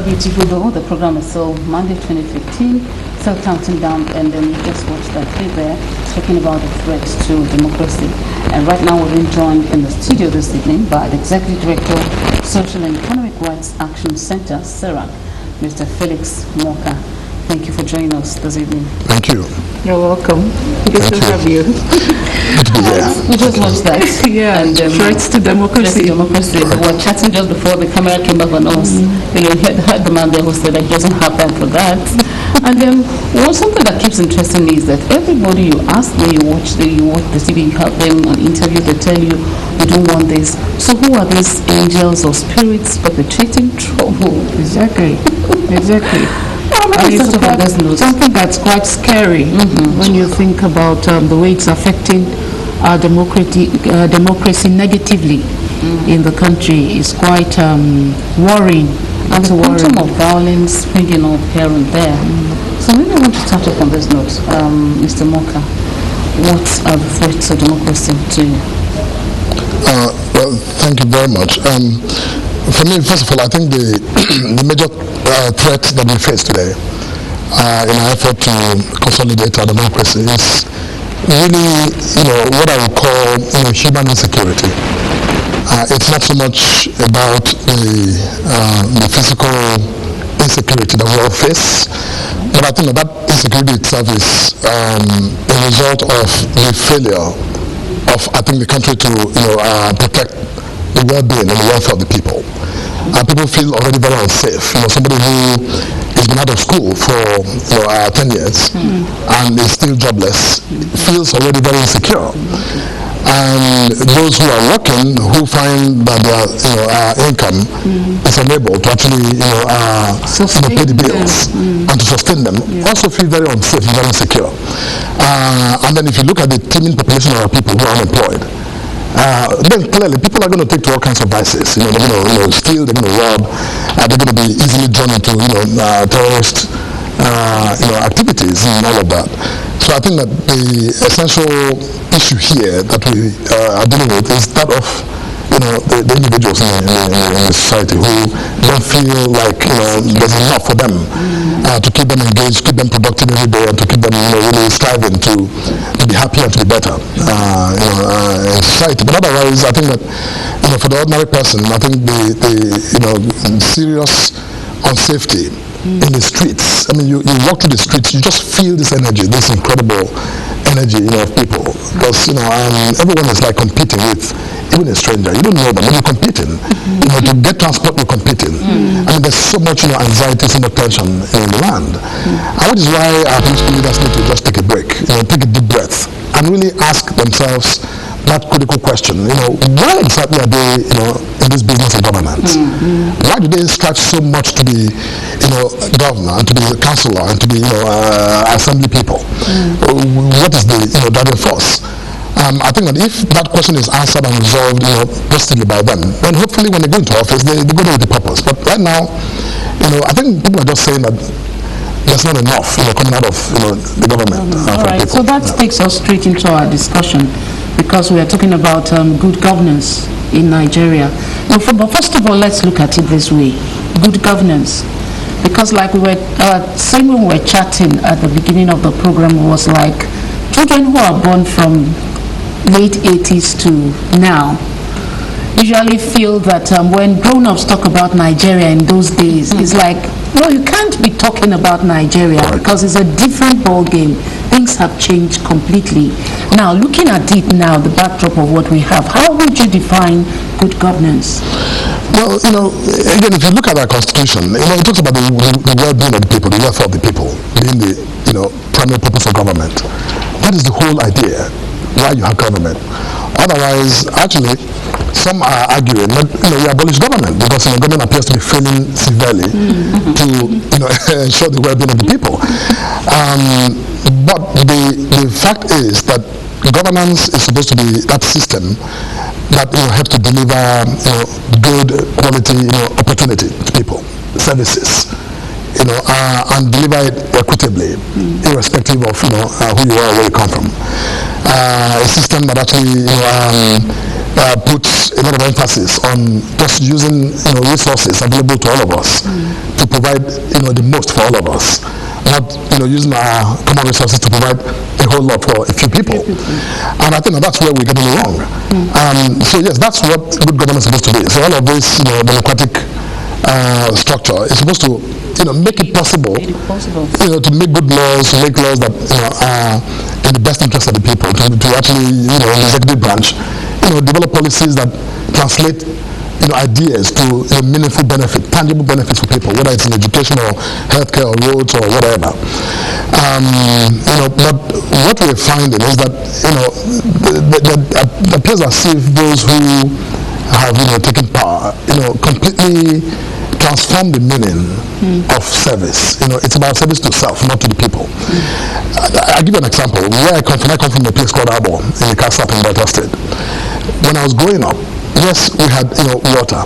Beautiful though, the program is still Monday 2015, still counting down, and then you just watched that clip there talking about the threats to democracy. And right now we're being joined in the studio this evening by the Executive Director of Social and Economic Rights Action Center, SERAC, Mr. Felix Morka. Thank you for joining us this evening. Thank you. You're welcome. Good to have you. We just watched that. Yeah, and threats to democracy. We were chatting just before the camera came up on us. You heard the man there who said that he doesn't have time for that. And then something that keeps interesting me is that everybody you ask when you watch the TV, you have them on interview, they tell you we don't want this. So who are these angels or spirits perpetrating trouble? Exactly. It's something that's quite scary when you think about the way it's affecting our democracy negatively in the country. It's quite worrying. And the quantum of violence springing up here and there. So maybe I want to touch upon this note. Mr. Morka, what are the threats to democracy to you? Well, thank you very much. For me, first of all, I think the major threat that we face today in our effort to consolidate our democracy is really, what I would call, human insecurity. It's not so much about the physical insecurity that we all face, but I think that insecurity itself is a result of the failure of, I think, the country to, protect the well-being and the welfare of the people. People feel already very unsafe. Somebody who has been out of school for 10 years and is still jobless feels already very insecure. And those who are working, who find that their income is unable to actually pay the bills and to sustain them, also feel very unsafe and very insecure. And then if you look at the teeming population of our people who are unemployed, then clearly people are going to take to all kinds of vices. They're going to steal, they're going to rob, they're going to be easily drawn into terrorist activities and all of that. So I think that the essential issue here that we are dealing with is that of the individuals in the society who don't feel like there's enough for them to keep them engaged, keep them productive every day, and to keep them really striving to be happy and to be better in society. But otherwise, I think that for the ordinary person, I think the serious unsafety in the streets. I mean, you walk through the streets, you just feel this energy, this incredible energy of people, because everyone is like competing with even a stranger. You don't know them, but you're competing. To get transport, you're competing. I mean, there's so much anxiety, so much tension in the land. And which is why our political leaders need to just take a break, take a deep breath, and really ask themselves that critical question. Why exactly are they in this business of government? Why do they strive so much to be governor and to be a councillor and to be assembly people? What is the driving force? I think that if that question is answered and resolved positively by them, then hopefully when they go into office they go there with a purpose. But right now, I think people are just saying that there's not enough coming out of the government. All right, people. So that takes us straight into our discussion, because we are talking about good governance in Nigeria. But first of all, let's look at it this way: good governance. Because like we were saying when we were chatting at the beginning of the program, was like children who are born from late 80s to now usually feel that when grown-ups talk about Nigeria in those days, it's like, no, you can't be talking about Nigeria because it's a different ball game. Things have changed completely. Now, looking at it now, the backdrop of what we have, how would you define good governance? Well, again, if you look at our constitution, it talks about the well-being of the people, the welfare of the people being the primary purpose of government. That is the whole idea why you have government. Otherwise, actually, some are arguing that we abolish government because government appears to be failing severely to ensure the well-being of the people. But the fact is that governance is supposed to be that system that helps to deliver good quality opportunity to people, services, and deliver it equitably, irrespective of who you are or where you come from. A system that actually puts a lot of emphasis on just using resources available to all of us to provide the most for all of us, not using our common resources to provide a whole lot for a few people. And I think that's where we're getting it wrong. So yes, that's what good governance is supposed to be. So all of this democratic structure is supposed to make it possible, to make good laws, to make laws that are in the best interest of the people, to actually, in the executive branch, develop policies that translate ideas to meaningful benefit, tangible benefits for people, whether it's in education or healthcare or roads or whatever. But what we're finding is that it appears as if those who have taken power, completely transform the meaning of service. It's about service to self, not to the people. I'll give you an example. Where I come from a place called Abo in the Castle in Delta State. When I was growing up, yes, we had water,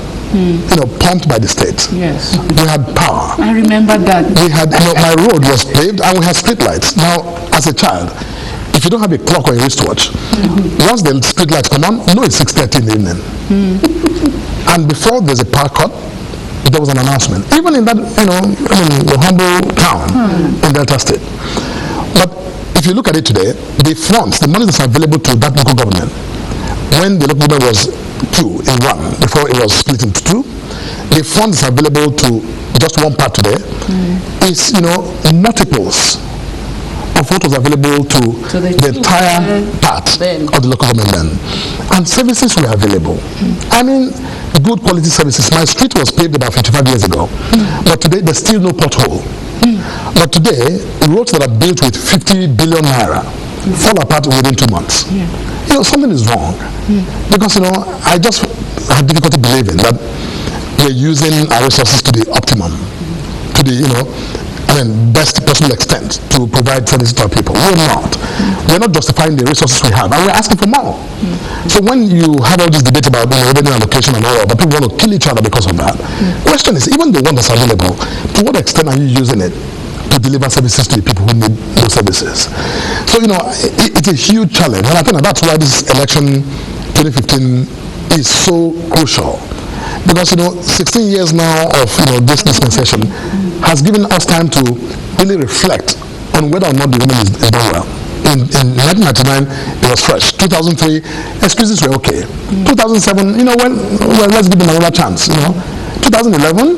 pumped by the state. Yes. We had power. I remember that. We had, my road was paved and we had street lights. Now, as a child, if you don't have a clock or a wristwatch, once the street lights come on, it's 6:30 in the evening. And before there's a power cut, there was an announcement. Even in that, the humble town in Delta State. But if you look at it today, the funds, the money that's available to that local government, when the local government was 2 in 1, before it was split into 2, the funds available to just one part today is, multiples of what was available to the entire part of the local government then. And services were available. I mean, good quality services. My street was paved about 55 years ago, but today there's still no pothole. But today, roads that are built with 50 billion naira fall apart within 2 months. Something is wrong. Because, I just have difficulty believing that we're using our resources to the optimum, to the, best possible extent to provide services to our people. We're not. We're not justifying the resources we have, and we're asking for more. So when you have all this debate about revenue allocation and all, but people want to kill each other because of that, question is, even the one that's available, to what extent are you using it to deliver services to the people who need those services? So, it's a huge challenge, and I think that's why this election 2015 is so crucial. Because 16 years now of this dispensation has given us time to really reflect on whether or not the women is done well. In 1999, it was fresh. 2003, excuses were okay. 2007, let's give them another chance. 2011,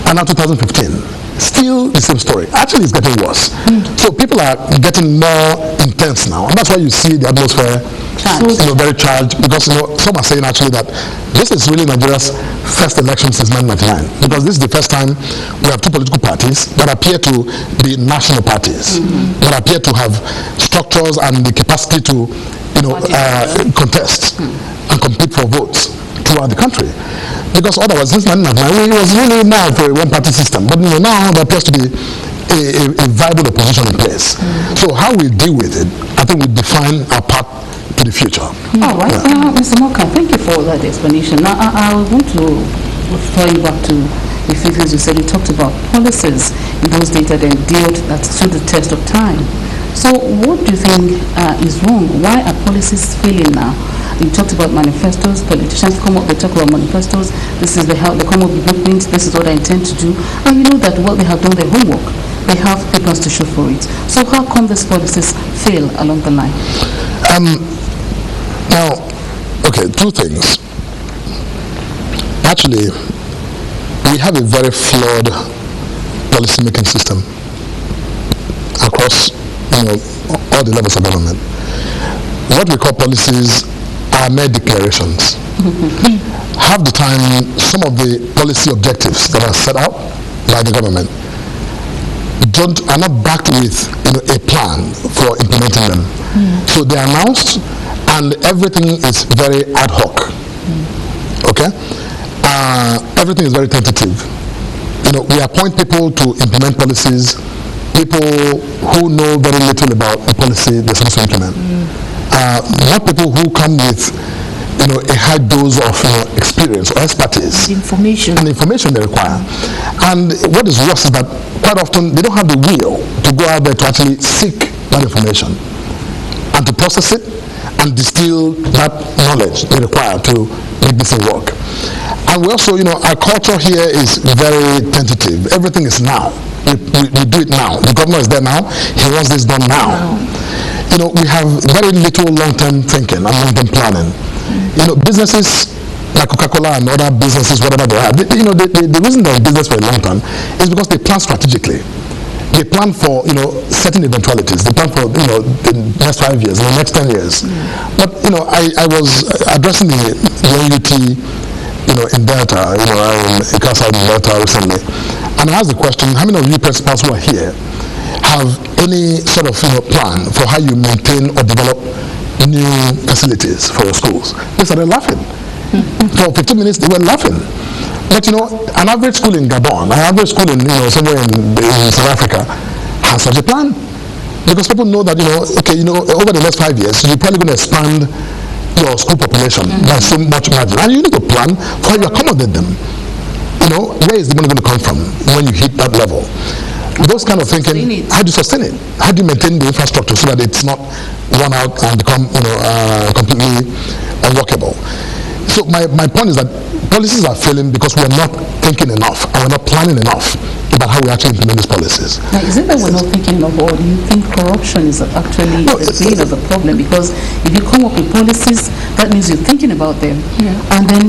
and now 2015. Still the same story. Actually, it's getting worse. So people are getting more intense now, and that's why you see the atmosphere very charged. Because some are saying actually that this is really Nigeria's first election since 1999, because this is the first time we have 2 political parties that appear to be national parties, that appear to have structures and the capacity to contest and compete for votes throughout the country. Because otherwise, since 1999, it was really now for a one-party system. But now there appears to be a viable opposition in place. So how we deal with it, I think we define our path to the future. All right. Mr. Morka, thank you for that explanation. Now, I want to refer you back to the few things you said. You talked about policies in those days that stood the test of time. So what do you think is wrong? Why are policies failing now? You talked about manifestos. Politicians come up, they talk about manifestos. This is they come up with blueprints. This is what I intend to do. And you know that they have done their homework. They have papers to show for it. So how come these policies fail along the line? Now, okay, 2 things. Actually, we have a very flawed policy-making system across, all the levels of government. What we call policies are mere declarations. Half the time, some of the policy objectives that are set out by the government are not backed with a plan for implementing them. So they are announced, and everything is very ad hoc. Okay, everything is very tentative. We appoint people to implement policies, people who know very little about the policy they're supposed to implement. Not people who come with a high dose of experience or expertise information and information they require. And what is worse is that quite often they don't have the will to go out there to actually seek that information and to process it and and distill that knowledge they require to make this thing work. And we also, our culture here is very tentative. Everything is now. We do it now. The governor is there now. He wants this done now. We have very little long-term thinking and long-term planning. Businesses like Coca-Cola and other businesses, whatever they are, the reason they're in business for a long time is because they plan strategically. They plan for, certain eventualities. They plan for, the next 5 years, the next 10 years. But, I was addressing the UT, in Delta, in Casa in Delta recently, and I asked the question, how many of you principals who are here have any sort of, plan for how you maintain or develop new facilities for your schools? They started laughing. For 15 minutes, they were laughing. But an average school in Gabon, an average school in somewhere in South Africa has such a plan, because people know that over the next 5 years you're probably going to expand your school population by so much margin, and you need to plan for how you accommodate them. Where is the money going to come from when you hit that level? Those kind of thinking. How do you sustain it? How do you maintain the infrastructure so that it's not run out and become completely unworkable? So my point is that policies are failing because we're not thinking enough and we're not planning enough about how we actually implement these policies. Now, is it that we're not thinking enough, or do you think corruption is actually seen as a problem? Because if you come up with policies, that means you're thinking about them, and then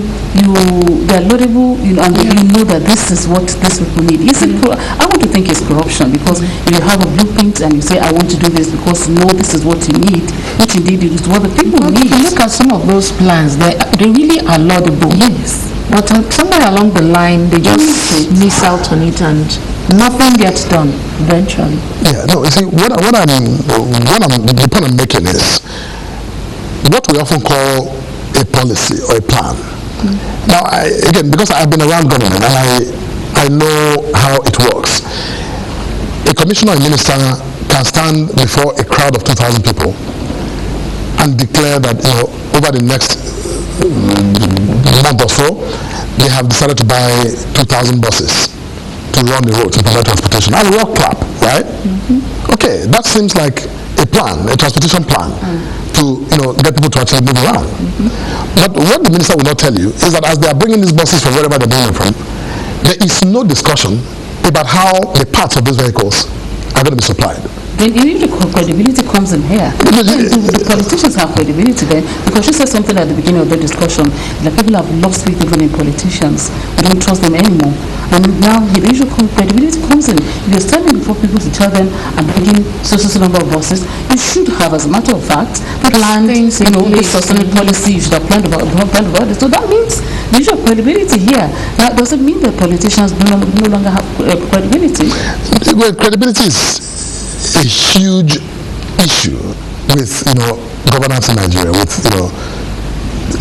they're laudable, and then you know that this is what these people need. I want to think it's corruption, because if you have a blueprint and you say, I want to do this because this is what you need, which indeed is what the people need. If you look at some of those plans, they really are laudable. Yes. But somewhere along the line, they just miss out on it and nothing gets done eventually. Yeah, no, you see, the point I'm making is what we often call a policy or a plan. Now, again, because I've been around government and I know how it works, a commissioner or minister can stand before a crowd of 2,000 people and declare that over the next month or so, they have decided to buy 2,000 buses to run the roads and provide transportation. And we all clap, right? Okay, that seems like a plan, a transportation plan to get people to actually move around. But what the minister will not tell you is that as they are bringing these buses from wherever they're bringing them from, there is no discussion about how the parts of these vehicles are going to be supplied. Then the credibility comes in here. The politicians have credibility then, because she said something at the beginning of the discussion, that people have lost faith even in politicians. We don't trust them anymore. And now the issue of credibility comes in. If you're standing before people to tell them, I'm bringing so number of buses, you should have, as a matter of fact, planned, the sustainable policy, you should have planned about it. So that means the issue of credibility here. That doesn't mean that politicians no longer have credibility. Well, credibility is a huge issue with governance in Nigeria, with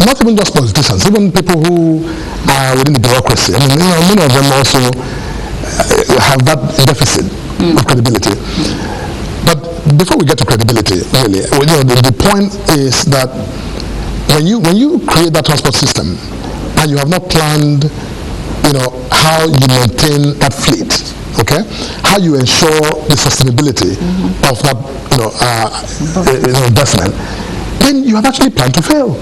not even just politicians, even people who are within the bureaucracy. I mean, many of them also have that deficit of credibility. But before we get to credibility, really, the point is that when you create that transport system and you have not planned, how you maintain that fleet, okay, how you ensure the sustainability of that investment, then you have actually planned to fail.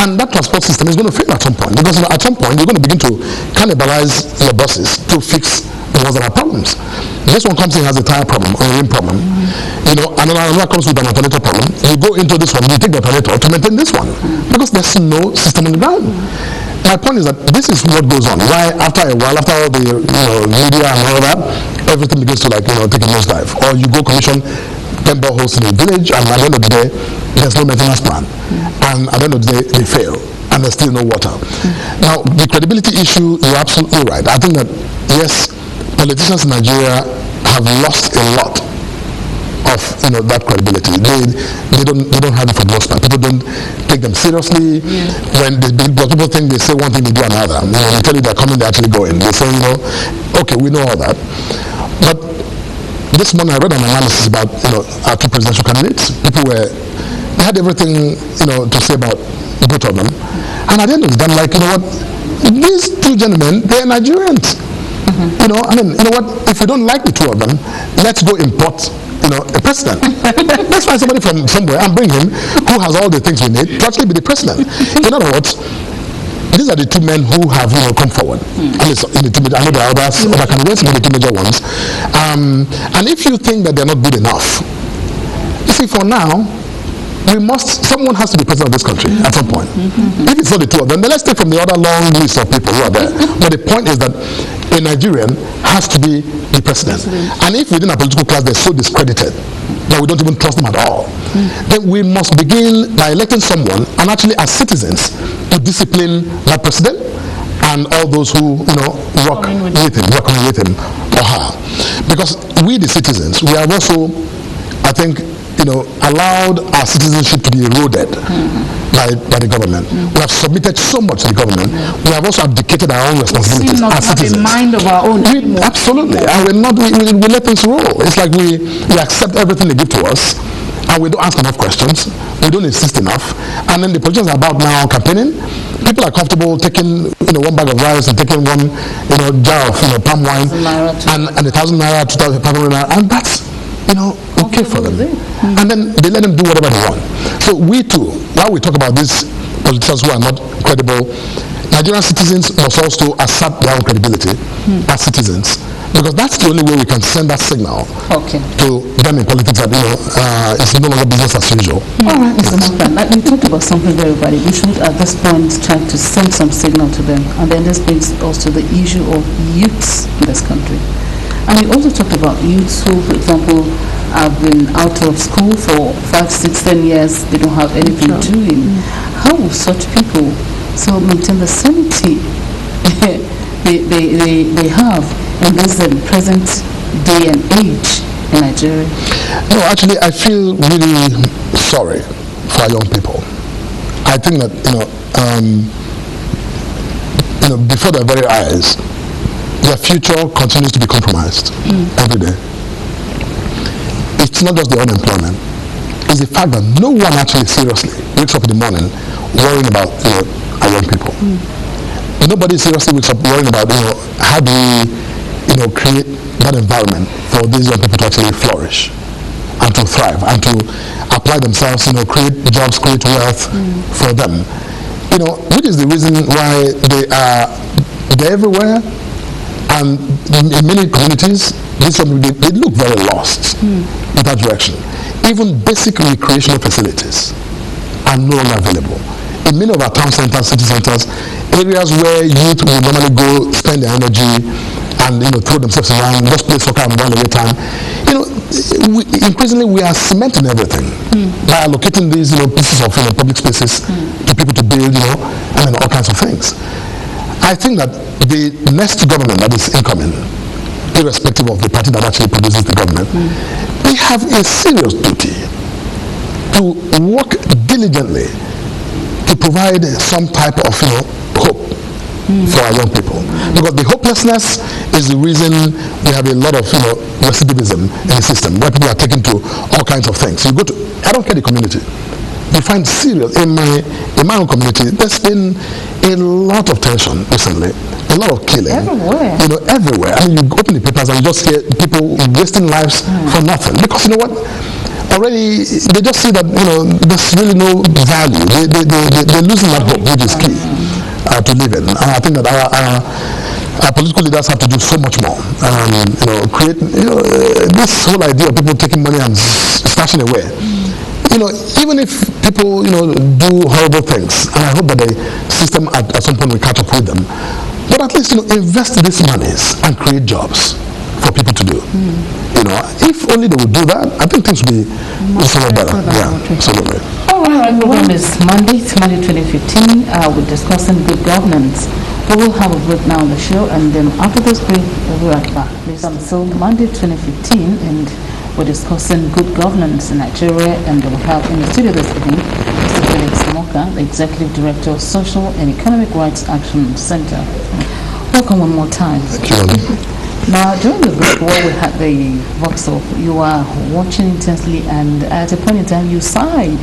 And that transport system is going to fail at some point, because at some point you're going to begin to cannibalize your buses to fix the ones that have problems. This one comes in has a tire problem or a rim problem, another comes with an alternator problem. You go into this one, you take the alternator to maintain this one, because there's no system on the ground. My point is that this is what goes on. Why, after a while, after all the media and all that, everything begins to take a nosedive. Or you go commission 10 boreholes in a village, and at the end of the day, there's no maintenance plan. And at the end of the day, they fail, and there's still no water. Now, the credibility issue, you're absolutely right. I think that, yes, politicians in Nigeria have lost a lot of that credibility. They don't have it for the most part. People don't take them seriously. When people think they say one thing, they do another. They tell you they're coming, they're actually going. They say, okay, we know all that. But this morning I read an analysis about our two presidential candidates. They had everything to say about both of them. And at the end of the day, I'm like, these two gentlemen, they're Nigerians. If we don't like the two of them, let's go import a president. Let's find somebody from somewhere and bring him who has all the things we need to actually be the president. In other words, these are the two men who have come forward. At least in the I know there are other candidates, but the two major ones. And if you think that they're not good enough, you see, for now, someone has to be president of this country at some point. If it's not the two of them, then let's take from the other long list of people who are there. But the point is that a Nigerian has to be the president. And if within a political class they're so discredited that we don't even trust them at all, then we must begin by electing someone and actually as citizens to discipline that president and all those who work with him or her. Because we the citizens, we have also, I think, allowed our citizenship to be eroded by the government. We have submitted so much to the government. We have also abdicated our own responsibilities as citizens. We mind of our own. Absolutely. And we let things roll. It's like we accept everything they give to us, and we don't ask enough questions. We don't insist enough. And then the politicians are about now campaigning. People are comfortable taking one bag of rice and taking one jar of palm wine and 1,000 naira, 2,500 naira, and that's okay for them. And then they let them do whatever they want. So we too, while we talk about these politicians who are not credible, Nigerian citizens must also assert their own credibility as citizens, because that's the only way we can send that signal to them in politics that it's no longer business as usual. All right, Mr. Morka, we talked about something very valid. We should at this point try to send some signal to them, and then this brings us to the issue of youths in this country. And we also talked about youths who, for example, have been out of school for 5, 6, 10 years. They don't have anything doing. How will such people maintain the sanity they have in this present day and age in Nigeria? No, actually, I feel really sorry for our young people. I think that before their very eyes, their future continues to be compromised every day. It's not just the unemployment. It's the fact that no one actually seriously wakes up in the morning worrying about our young people. Nobody seriously wakes up worrying about how do we create that environment for these young people to actually flourish and to thrive and to apply themselves, create jobs, create wealth for them. Which is the reason why they're everywhere. And in many communities, they look very lost in that direction. Even basic recreational facilities are no longer available. In many of our town centers, city centers, areas where youth will normally go spend their energy and throw themselves around, just play soccer and run away time. Increasingly we are cementing everything by allocating these pieces of public spaces to people to build, and all kinds of things. I think that the next government that is incoming, irrespective of the party that actually produces the government, they have a serious duty to work diligently to provide some type of hope for our young people. Because the hopelessness is the reason we have a lot of recidivism in the system, where people are taken to all kinds of things. You go to, I don't care the community. You find serious, in my own community, there's been a lot of tension recently, a lot of killing. Everywhere. Everywhere. I mean, you open the papers and you just hear people wasting lives for nothing. Because you know what? Already, they just see that, there's really no value. They're losing that hope, which is key to live in. And I think that our political leaders have to do so much more. Create, this whole idea of people taking money and stashing away. Even if people, do horrible things, and I hope that the system at some point will catch up with them, but at least, invest these monies and create jobs for people to do. If only they would do that, I think things will be so much better. Yeah, absolutely. All right, our program is Monday 2015. We're discussing good governance. We will have a break now on the show, and then after this break, we'll be right back. So Monday 2015, and we're discussing good governance in Nigeria, and we have in the studio this evening Mr. Felix Morka, the Executive Director of Social and Economic Rights Action Center. Welcome one more time. Thank you. Now, during the break, while we had the vox off, you are watching intensely, and at a point in time, you sighed.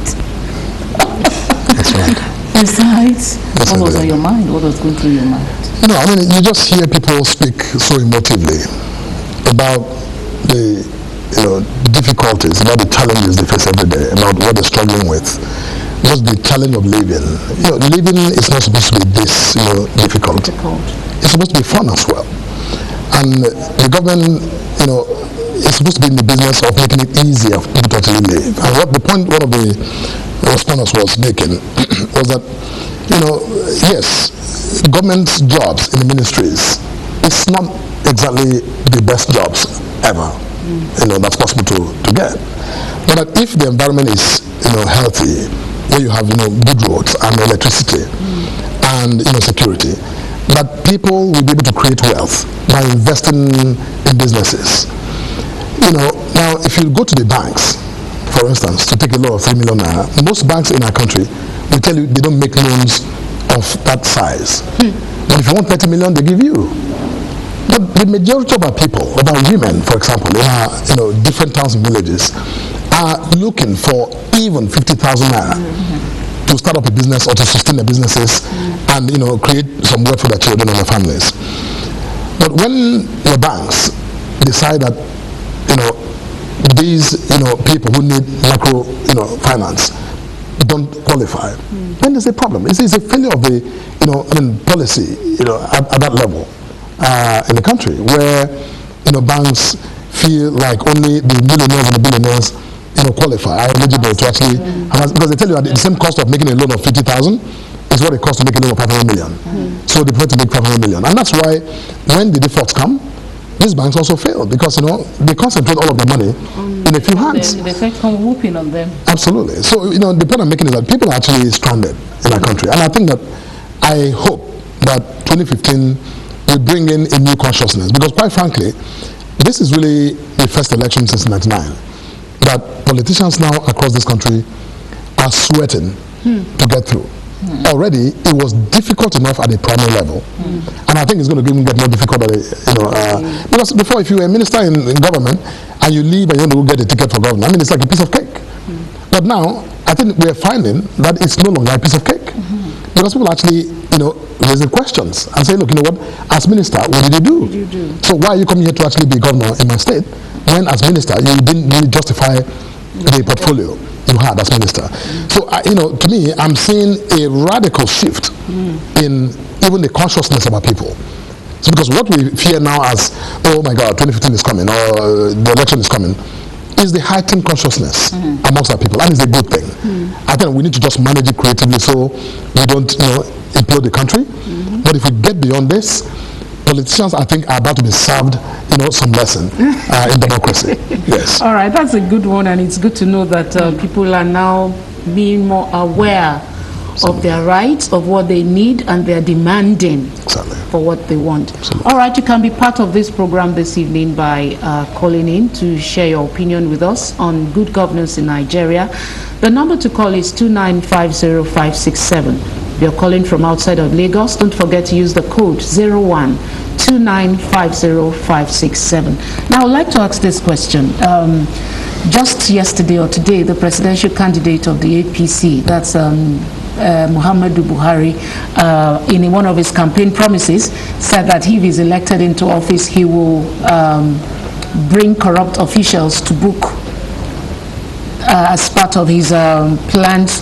That's right. You sighed. What was on your mind? What was going through your mind? You just hear people speak so emotively about the difficulties, about the challenges they face every day, about what they're struggling with. Just the challenge of living. Living is not supposed to be this, difficult. It's supposed to be fun as well. And the government, is supposed to be in the business of making it easier for people to actually live. And what the point one of the respondents was making was that, yes, government jobs in the ministries, it's not exactly the best jobs ever, that's possible to get. But that if the environment is, healthy, where you have, good roads and electricity and, security, that people will be able to create wealth by investing in businesses. Now, if you go to the banks, for instance, to take a loan of 3 million naira, most banks in our country will tell you they don't make loans of that size. But if you want 30 million, they give you. But the majority of our people, of our women, for example, in our different towns and villages, are looking for even 50,000 naira to start up a business or to sustain their businesses and create some wealth for their children and their families. But when your banks decide that these people who need macro finance don't qualify, then there's a problem. It's a failure of the policy at that level in the country, where banks feel like only the millionaires and the billionaires qualify, are eligible to actually because they tell you that the same cost of making a loan of 50,000 is what it costs to make a loan of 500 million. So they prefer to make 500 million, and that's why when the defaults come, these banks also fail, because they concentrate all of their money in a few hands. The effect come whooping on them. Absolutely. So the point I'm making is that people are actually stranded in our country, and I think that I hope that 2015 will bring in a new consciousness, because quite frankly, this is really the first election since 1999 that politicians now across this country are sweating to get through. Already, it was difficult enough at the primary level, and I think it's going to even get more difficult at because before, if you were a minister in government and you leave and you want to go get a ticket for governor, it's like a piece of cake. But now, I think we're finding that it's no longer a piece of cake, because people actually, raise the questions and say, look, what, as minister, what did you do? So why are you coming here to actually be governor in my state when, as minister, you didn't really justify the portfolio you had as minister? So, to me, I'm seeing a radical shift in even the consciousness of our people. So, because what we fear now as, oh my God, 2015 is coming, or the election is coming, is the heightened consciousness amongst our people, and it's a good thing. I think we need to just manage it creatively so we don't, implode the country. But if we get beyond this, politicians, I think, are about to be served, some lesson in democracy. Yes. All right, that's a good one, and it's good to know that people are now being more aware of their rights, of what they need, and they're demanding for what they want. All right, you can be part of this program this evening by calling in to share your opinion with us on good governance in Nigeria. The number to call is 2950567. If you're calling from outside of Lagos, don't forget to use the code 0129500567. Now, I'd like to ask this question. Just yesterday or today, the presidential candidate of the APC, that's Muhammadu Buhari, in one of his campaign promises, said that if he's elected into office, he will bring corrupt officials to book as part of his plans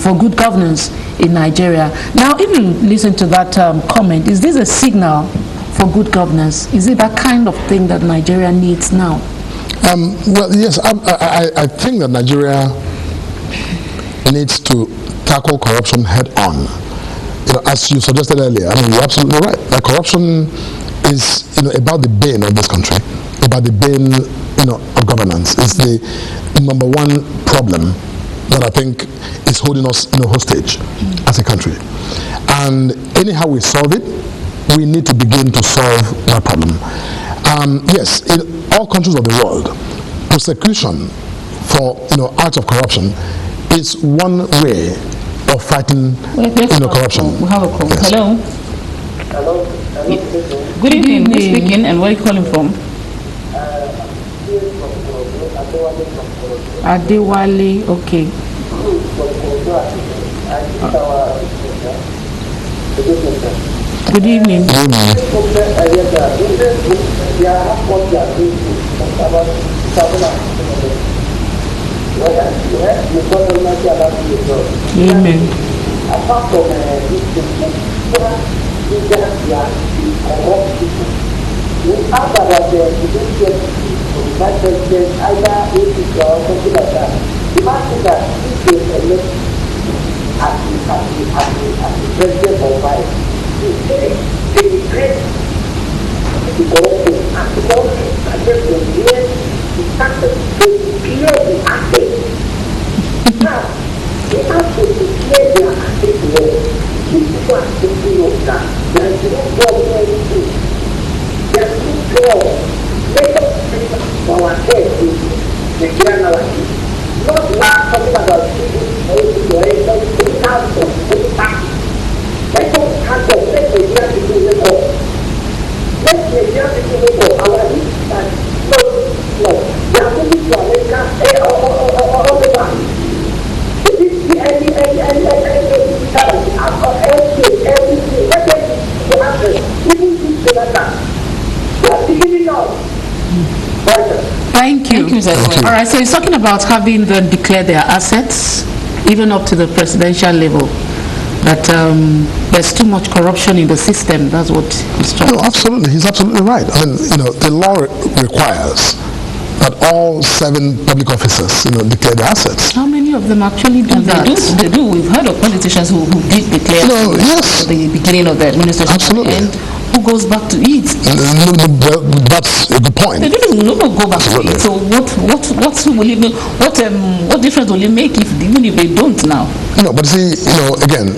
for good governance in Nigeria. Now, if you listen to that comment, is this a signal for good governance? Is it that kind of thing that Nigeria needs now? Well, yes, I think that Nigeria needs to tackle corruption head on. As you suggested earlier, you're absolutely right. That corruption is, about the bane of this country, about the bane, of governance. It's the number one problem that I think is holding us, hostage as a country. And anyhow we solve it, we need to begin to solve that problem. Yes, in all countries of the world, prosecution for, acts of corruption is one way of fighting, corruption. We have a call. Yes. Hello. Hello. Good evening. Who's speaking and where are you calling from? Adewale, okay. Good evening. Amen. Apart from this, we have about the vice president, either APC or something like that. The matter that if they elect as the president or vice, they regret the corruption and the corruption against the years to clear the assets. Now, they have to clear their assets well. These people are thinking of that. There is no problem anything. There is no problem. Let us think for our head in the Nigerian narrative. Not now talking about people or anything else of any party. Let us have them. Let Nigerian people wake up. Let Nigerian people wake up. Our rich man, no. They are moving to America or the back. Everything. Let them to happen. Even this Jonathan. We are beginning now. Thank you. All right, so he's talking about having them declare their assets, even up to the presidential level. That there's too much corruption in the system. That's what he's trying. No, absolutely. He's absolutely right. I mean, the law requires that all 7 public officers, declare their assets. How many of them actually do that? They do. We've heard of politicians who did declare Yes. at the beginning of the administration. Absolutely. And who goes back to it? That's a good point. They don't even go back Absolutely. to it. So what difference will it make even if they don't now? But see, again,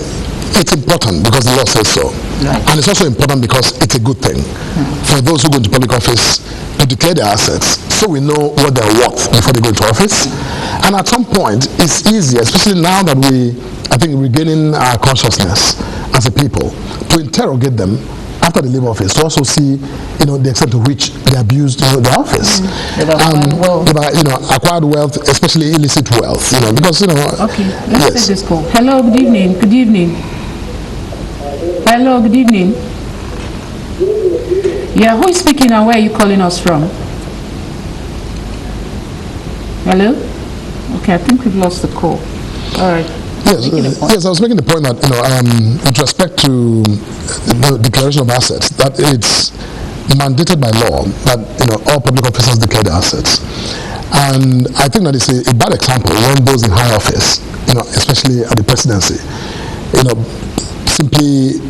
it's important because the law says so. Right. And it's also important because it's a good thing for those who go into public office to declare their assets so we know what they're worth before they go into office. And at some point, it's easier, especially now that I think, regaining our consciousness as a people, to interrogate them after they leave office, to also see, the extent to which they abused, their office. They've acquired wealth, especially illicit wealth, because, Okay, let's yes. take this call. Hello, good evening. Good evening. Hello, good evening. Yeah, who is speaking and where are you calling us from? Hello? Okay, I think we've lost the call. All right. Yes, I was making the point that, with respect to the declaration of assets, that it's mandated by law that, all public officers declare their assets. And I think that it's a bad example when those in high office, especially at the presidency, simply,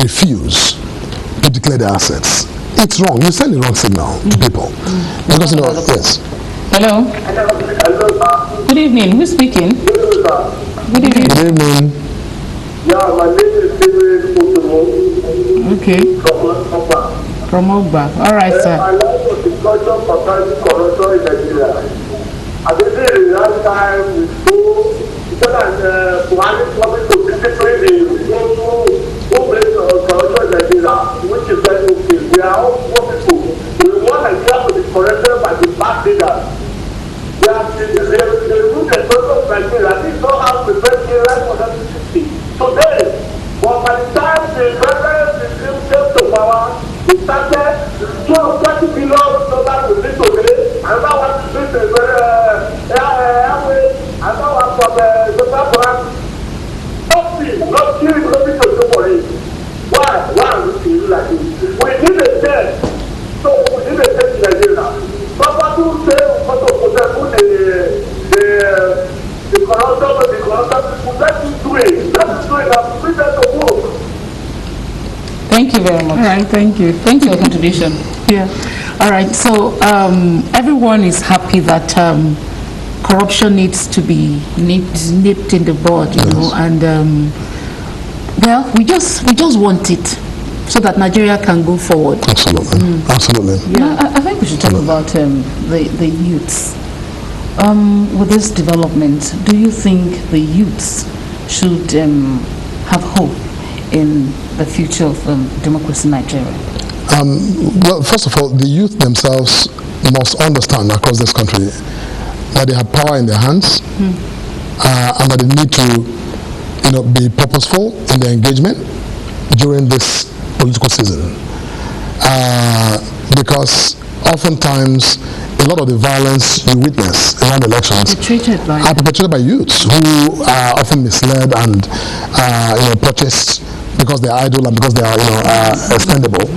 refuse to declare their assets. It's wrong. You send the wrong signal to people. Because, yes. Hello? Good evening. Who's speaking? Good evening. Good evening. Yeah, my name is Felix Morka. Okay. From Ogba. All right, sir. I like the discussion concerning corruption in Nigeria. I believe in last time we saw that Buhari coming to discipline those who make corruption in Nigeria, which is very okay. We are all poor people. We want Nigeria to be corrected by the bad leaders. They look at corruption in Nigeria. This is not how the president right for that today. But by the time the president came to power, we started 20 billion dollars with this today, and that was this is airway, and that was from the social plan. Nothing to do for it. Why are we feeling like this? We need a test. So we need a test in Nigeria. Papa to say what to put the corruption, let us do it. Let us do it and put that to work. Thank you very much. All right, thank you. Thanks for your contribution. Yeah. All right. So everyone is happy that corruption needs to be nipped in the bud, and well, we just want it so that Nigeria can go forward. Absolutely. Absolutely. Yeah. I think we should talk about the youths. With this development, do you think the youths should have hope in the future of democracy in Nigeria? Well, first of all, the youth themselves must understand across this country that they have power in their hands, and that they need to, be purposeful in their engagement, during this political season, because oftentimes a lot of the violence you witness around elections are perpetrated by youths who are often misled and purchased because they are idle and because they are expendable,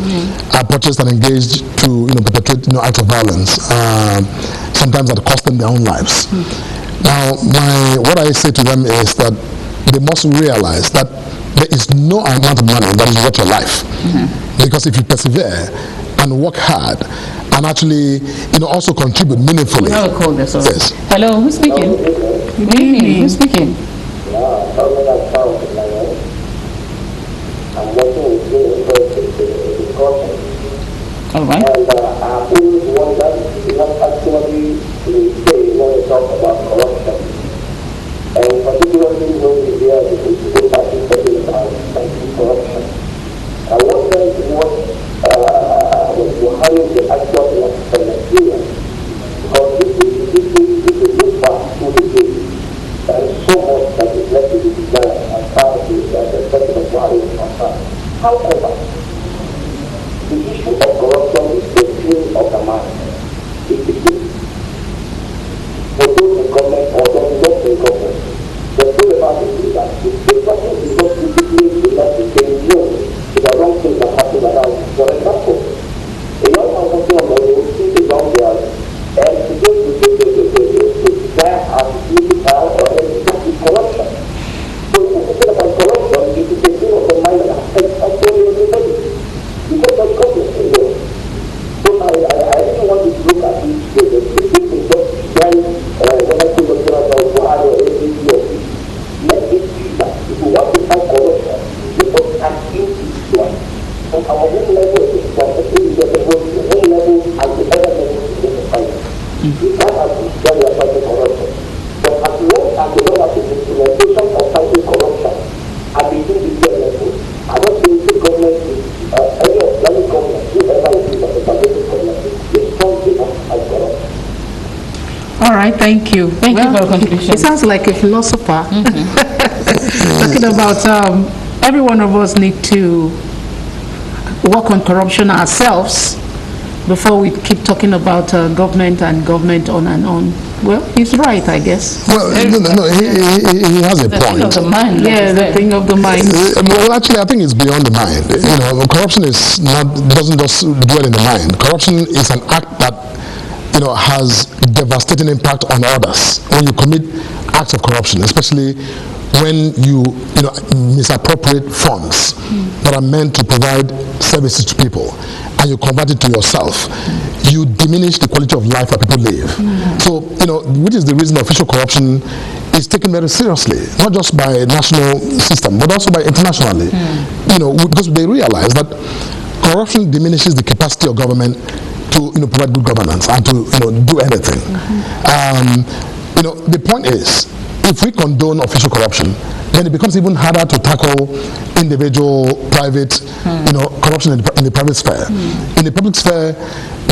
are purchased and engaged to perpetrate acts of violence, sometimes that cost them their own lives. Now, what I say to them is that they must realize that there is no amount of money that is worth your life, because if you persevere and work hard and actually also contribute meaningfully. We have a call there, sorry. Yes. Hello, who's speaking? Good evening. Who's speaking? I'm working with you in discussion. All right. And I've always wondered what actually we say when we talk about corruption. And particularly when we hear the political parties talking about corruption. I wonder what behind the actual Nigerian. Because this is good part to the game. There is so much that is left to be desired as far as the person of value is concerned. However, the issue of corruption is the thing of the mind. It is for those in government or those not in government. The truth about it is that if the person is not disciplined enough to say no to the wrong thing that happens around, for example, a young man working on the road sees a young girl and he goes to desire as political or any corruption. So if you say about corruption, it is a thing of the mind that affects actually everybody. Because of government, So I really want to look at this case. This is just when I think of Buhari or APC or let it be that if we want to fight corruption, we must have into one. From our own level, from the own level and the other level to get the fight. We can't have this when we are fighting corruption. But as long as we don't have the implementation of fighting corruption at the individual level, I don't think the government is any of the government, whoever it is, the government is strong enough to fight corruption. All right, thank you. Thank you for your contribution. It sounds like a philosopher. Talking about every one of us need to work on corruption ourselves before we keep talking about government and government on and on. Well, he's right, I guess. Well, no, he has a The point. thing of the mind. Yeah, the thing of the mind. Well, actually, I think it's beyond the mind. Corruption doesn't just dwell in the mind. Corruption is an act that has devastating impact on others. When you commit acts of corruption, especially when you misappropriate funds that are meant to provide services to people, and you convert it to yourself, you diminish the quality of life that people live. So, which is the reason official corruption is taken very seriously, not just by national system, but also by internationally. Because they realize that corruption diminishes the capacity of government to provide good governance and to do anything. The point is, if we condone official corruption, then it becomes even harder to tackle individual, private, corruption in the private sphere. In the public sphere,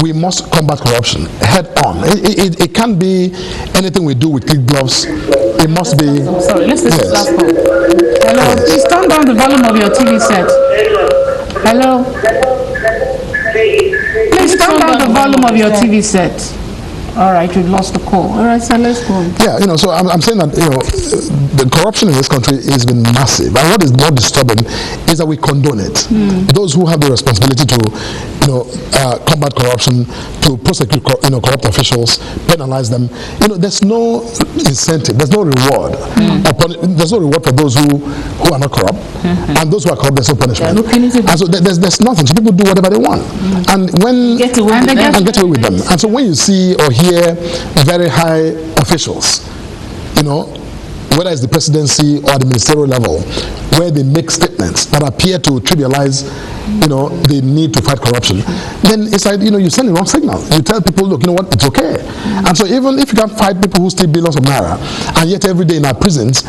we must combat corruption head on. It can't be anything we do with kid gloves. It must be. Sorry, let's take this last call. Hello, please turn down the volume of your TV set. Hello. Please turn down the volume of your TV set. All right, we've lost the call. All right, so let's go on. Yeah, so I'm saying that, the corruption in this country has been massive. And what is more disturbing is that we condone it. Those who have the responsibility to, combat corruption, to prosecute, corrupt officials, penalize them, there's no incentive, there's no reward. There's no reward for those who are not corrupt. And those who are corrupt, there's no punishment. And so there's nothing. So people do whatever they want. And when Get away with them. And so when you see or hear very high officials, whether it's the presidency or the ministerial level, where they make statements that appear to trivialize, the need to fight corruption, then it's like, you send the wrong signal. You tell people, look, it's okay. And so even if you can fight people who steal billions of naira, and yet every day in our prisons,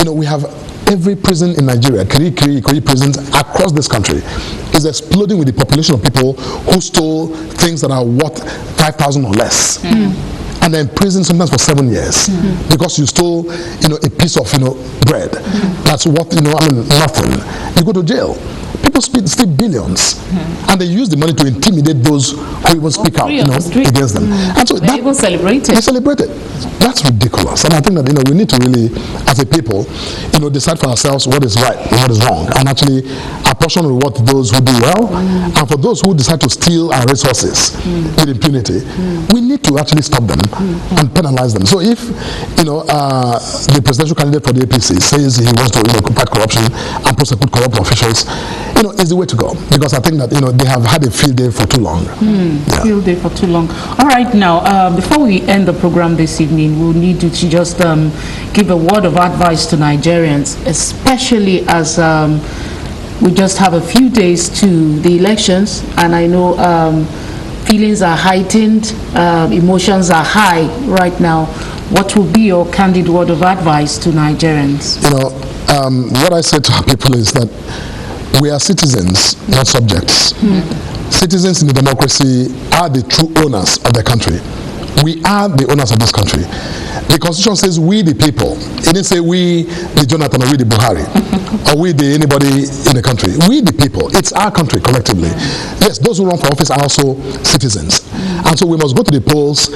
we have every prison in Nigeria, Kiri prisons across this country, is exploding with the population of people who stole things that are worth 5,000 or less. and then prison sometimes for 7 years because you stole, a piece of, bread. That's what, nothing. You go to jail. People steal billions, and they use the money to intimidate those who even speak out, against them. And so they even celebrate it. They celebrate it. That's ridiculous. And I think that we need to really, as a people, decide for ourselves what is right and what is wrong, and actually apportion reward to those who do well, and for those who decide to steal our resources with impunity, we need to actually stop them and penalize them. So if the presidential candidate for the APC says he wants to fight corruption and prosecute corrupt officials, is the way to go, because I think that they have had a field day for too long. Field day for too long. All right, now before we end the program this evening, we'll need you to just give a word of advice to Nigerians, especially as we just have a few days to the elections, and I know feelings are heightened, emotions are high right now. What will be your candid word of advice to Nigerians? What I say to our people is that we are citizens, not subjects. Citizens in the democracy are the true owners of the country. We are the owners of this country. The Constitution says we the people. It didn't say we the Jonathan or we the Buhari or we the anybody in the country. We the people. It's our country collectively. Yes, those who run for office are also citizens. And so we must go to the polls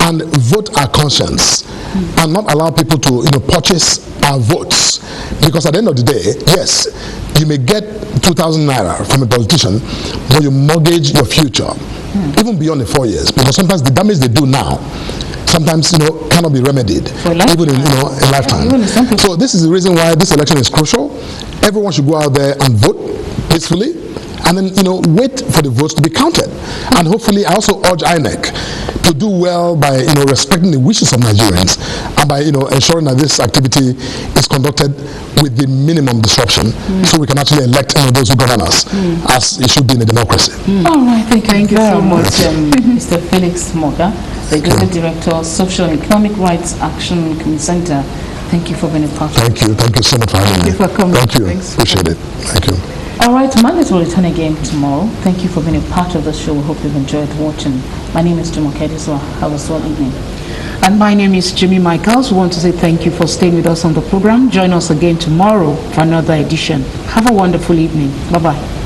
and vote our conscience and not allow people to purchase our votes. Because at the end of the day, yes, you may get 2,000 naira from a politician, but you mortgage your future, even beyond the 4 years. Because sometimes the damage they do now, sometimes cannot be remedied, even in a lifetime. So this is the reason why this election is crucial. Everyone should go out there and vote peacefully, and then wait for the votes to be counted. And hopefully, I also urge INEC to do well by respecting the wishes of Nigerians, and by ensuring that this activity is conducted with the minimum disruption, so we can actually elect those who govern us as it should be in a democracy. All right, thank you very much, Mr. Felix Morka, the Executive Director, Social and Economic Rights Action Community Center. Thank you for being a part of it. Thank you so much for having me. Thank you for coming. Thank you. Thanks. Appreciate it. Thank you. All right, Mondays will return again tomorrow. Thank you for being a part of the show. We hope you've enjoyed watching. My name is Jumoke. Adesuwa. Have a swell evening. And my name is Jimmy Michaels. We want to say thank you for staying with us on the program. Join us again tomorrow for another edition. Have a wonderful evening. Bye-bye.